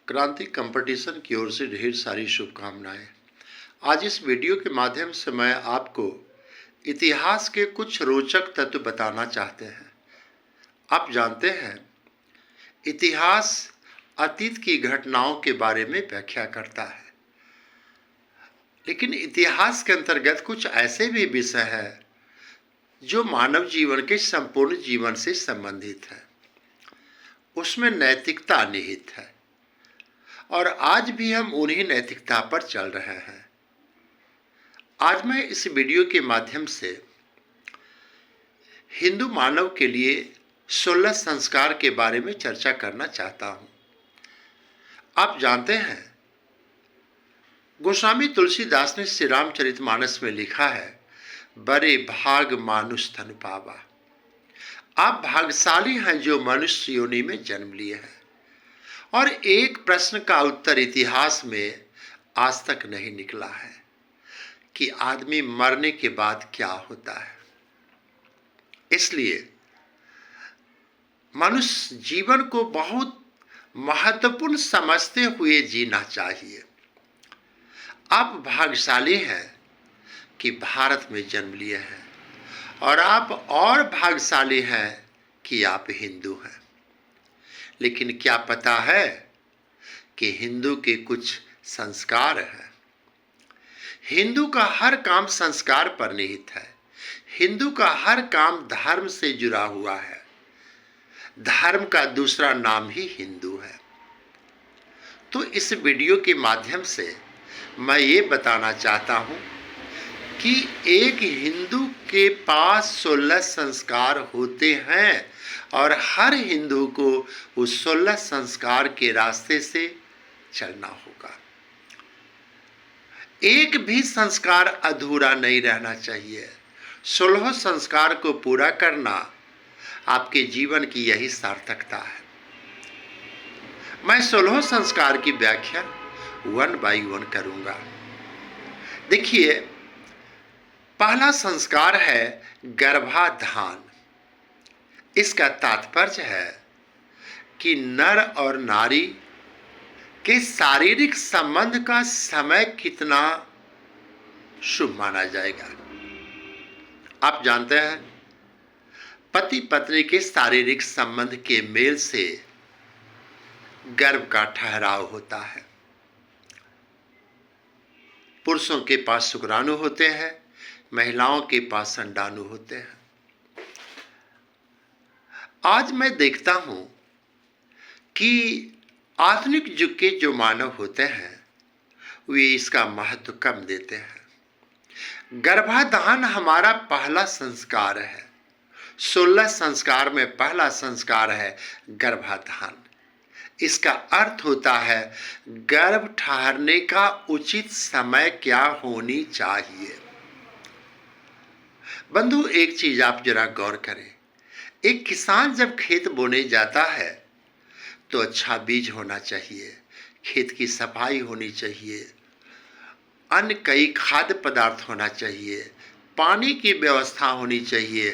क्रांति कंपटीशन की ओर से ढेर सारी शुभकामनाएं। आज इस वीडियो के माध्यम से मैं आपको इतिहास के कुछ रोचक तत्व बताना चाहते हैं। आप जानते हैं, इतिहास अतीत की घटनाओं के बारे में व्याख्या करता है, लेकिन इतिहास के अंतर्गत कुछ ऐसे भी विषय हैं जो मानव जीवन के संपूर्ण जीवन से संबंधित है। उसमें नैतिकता निहित है और आज भी हम उन्हीं नैतिकता पर चल रहे हैं। आज मैं इस वीडियो के माध्यम से हिंदू मानव के लिए 16 संस्कार के बारे में चर्चा करना चाहता हूं। आप जानते हैं, गोस्वामी तुलसीदास ने श्री रामचरितमानस में लिखा है, बड़े भाग मानुष तन पावा। आप भाग्यशाली हैं जो मनुष्य योनि में जन्म लिए हैं। और एक प्रश्न का उत्तर इतिहास में आज तक नहीं निकला है कि आदमी मरने के बाद क्या होता है। इसलिए मनुष्य जीवन को बहुत महत्वपूर्ण समझते हुए जीना चाहिए। आप भाग्यशाली हैं कि भारत में जन्म लिए हैं और आप और भाग्यशाली हैं कि आप हिंदू हैं। लेकिन क्या पता है कि हिंदू के कुछ संस्कार हैं। हिंदू का हर काम संस्कार पर निहित है। हिंदू का हर काम धर्म से जुड़ा हुआ है। धर्म का दूसरा नाम ही हिंदू है। तो इस वीडियो के माध्यम से मैं ये बताना चाहता हूँ कि एक हिंदू के पास 16 संस्कार होते हैं और हर हिंदू को उस 16 संस्कार के रास्ते से चलना होगा। एक भी संस्कार अधूरा नहीं रहना चाहिए। 16 संस्कार को पूरा करना आपके जीवन की यही सार्थकता है। मैं 16 संस्कार की व्याख्या 1 बाय 1 करूंगा। देखिए, पहला संस्कार है गर्भाधान। इसका तात्पर्य है कि नर और नारी के शारीरिक संबंध का समय कितना शुभ माना जाएगा। आप जानते हैं, पति पत्नी के शारीरिक संबंध के मेल से गर्भ का ठहराव होता है। पुरुषों के पास शुक्राणु होते हैं, महिलाओं के पास अंडाणु होते हैं। आज मैं देखता हूं कि आधुनिक युग के जो मानव होते हैं वे इसका महत्व कम देते हैं। गर्भाधान हमारा पहला संस्कार है। 16 संस्कार में पहला संस्कार है गर्भाधान। इसका अर्थ होता है गर्भ ठहरने का उचित समय क्या होनी चाहिए। बंधु, एक चीज आप जरा गौर करें। एक किसान जब खेत बोने जाता है तो अच्छा बीज होना चाहिए, खेत की सफाई होनी चाहिए, अन्य कई खाद्य पदार्थ होना चाहिए, पानी की व्यवस्था होनी चाहिए,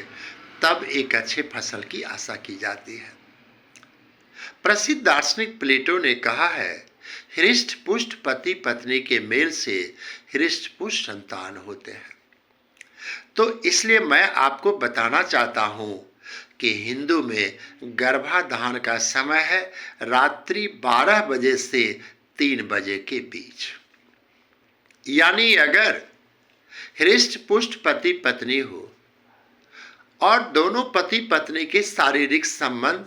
तब एक अच्छे फसल की आशा की जाती है। प्रसिद्ध दार्शनिक प्लेटो ने कहा है, हृष्ट पुष्ट पति पत्नी के मेल से हृष्ट पुष्ट संतान होते हैं। तो इसलिए मैं आपको बताना चाहता हूं कि हिंदू में गर्भाधान का समय है रात्रि 12 बजे से 3 बजे के बीच। यानी अगर हृष्ट पुष्ट पति पत्नी हो और दोनों पति पत्नी के शारीरिक संबंध,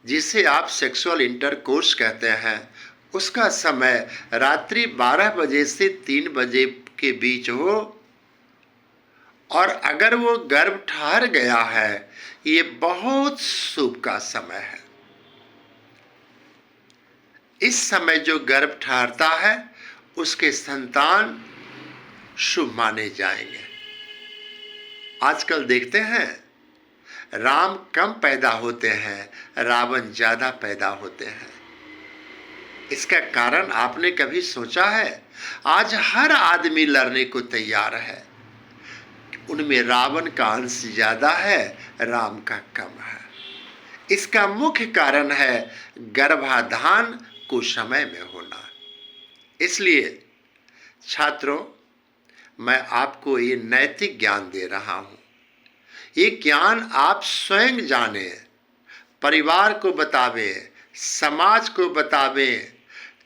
जिसे आप सेक्सुअल इंटरकोर्स कहते हैं, उसका समय रात्रि 12 बजे से 3 बजे के बीच हो और अगर वो गर्भ ठहर गया है, ये बहुत शुभ का समय है। इस समय जो गर्भ ठहरता है उसके संतान शुभ माने जाएंगे। आजकल देखते हैं, राम कम पैदा होते हैं, रावण ज्यादा पैदा होते हैं। इसका कारण आपने कभी सोचा है? आज हर आदमी लड़ने को तैयार है। उनमें रावण का अंश ज्यादा है, राम का कम है। इसका मुख्य कारण है गर्भाधान कुसमय में होना। इसलिए छात्रों, मैं आपको ये नैतिक ज्ञान दे रहा हूँ। ये ज्ञान आप स्वयं जाने, परिवार को बतावें, समाज को बतावें,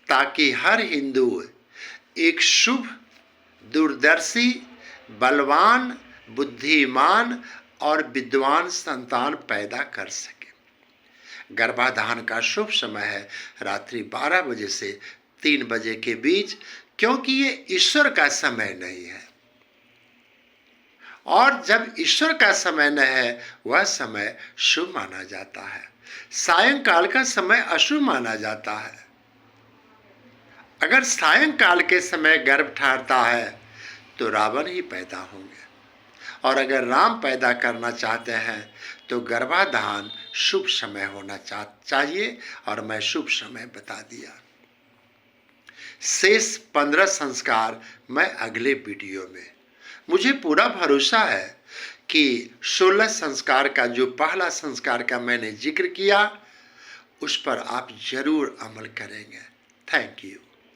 ताकि हर हिंदू एक शुभ, दूरदर्शी, बलवान, बुद्धिमान और विद्वान संतान पैदा कर सके। गर्भाधान का शुभ समय है रात्रि 12 बजे से 3 बजे के बीच, क्योंकि ये ईश्वर का समय नहीं है। और जब ईश्वर का समय न है, वह समय शुभ माना जाता है। सायंकाल का समय अशुभ माना जाता है। अगर सायंकाल के समय गर्भ ठहरता है तो रावण ही पैदा होंगे, और अगर राम पैदा करना चाहते हैं तो गर्भाधान शुभ समय होना चाहिए, और मैं शुभ समय बता दिया। शेष 15 संस्कार मैं अगले वीडियो में, मुझे पूरा भरोसा है कि 16 संस्कार का जो पहला संस्कार का मैंने जिक्र किया, उस पर आप जरूर अमल करेंगे। Thank you.